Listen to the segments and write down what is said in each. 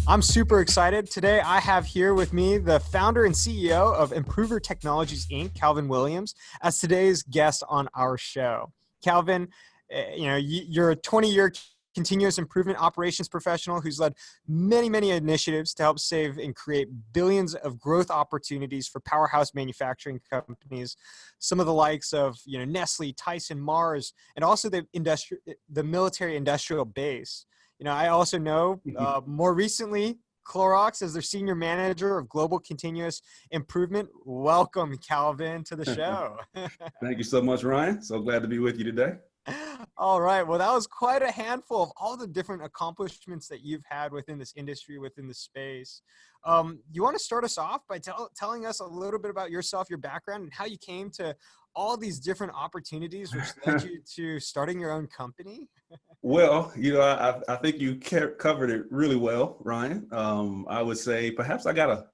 I'm super excited. Today, I have here with me the founder and CEO of Improver Technologies, Inc., Calvin Williams, as today's guest on our show. Calvin, you're a 20-year continuous improvement operations professional who's led many initiatives to help save and create billions of growth opportunities for powerhouse manufacturing companies, some of the likes of Nestle, Tyson, Mars, and also the military industrial base. I also know more recently Clorox as their senior manager of global continuous improvement. Welcome, Calvin, to the show. Thank you so much, Ryan. So glad to be with you today. All right. Well, that was quite a handful of all the different accomplishments that you've had within this industry, within the space. You want to start us off by telling us a little bit about yourself, your background, and how you came to all these different opportunities, which led you to starting your own company? Well, I think you covered it really well, Ryan. I would say perhaps I got a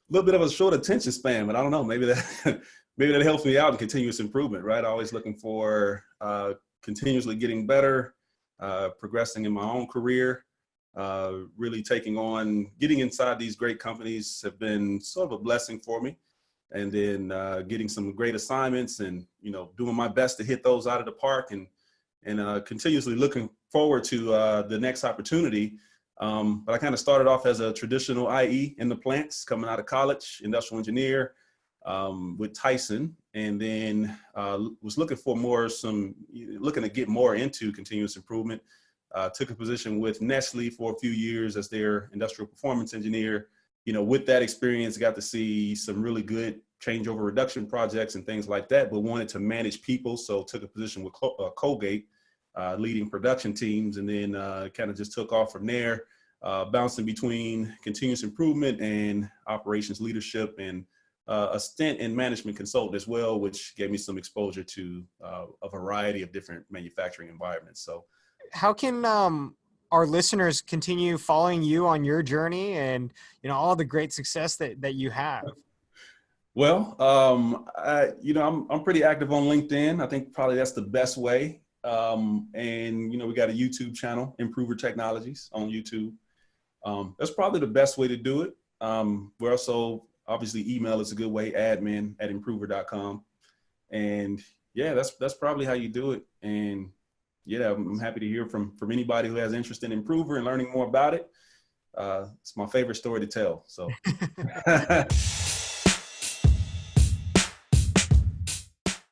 little bit of a short attention span, but I don't know. Maybe that helps me out in continuous improvement, right? Always looking for continuously getting better, progressing in my own career, really getting inside these great companies have been sort of a blessing for me. And then getting some great assignments and, doing my best to hit those out of the park and continuously looking forward to the next opportunity. But I kind of started off as a traditional IE in the plants, coming out of college, industrial engineer with Tyson, and then was looking to get more into continuous improvement. Took a position with Nestle for a few years as their industrial performance engineer. With that experience, got to see some really good changeover reduction projects and things like that, but wanted to manage people. So took a position with Colgate, leading production teams, and then kind of just took off from there, bouncing between continuous improvement and operations leadership, and a stint in management consultant as well, which gave me some exposure to a variety of different manufacturing environments. So how can our listeners continue following you on your journey and all the great success that you have? Well, I'm pretty active on LinkedIn. I think probably that's the best way. And we got a YouTube channel, Improver Technologies, on YouTube. That's probably the best way to do it. We're also, obviously, email is a good way, admin@improver.com. And yeah, that's probably how you do it. And yeah, I'm happy to hear from anybody who has interest in Improver and learning more about it. It's my favorite story to tell. So.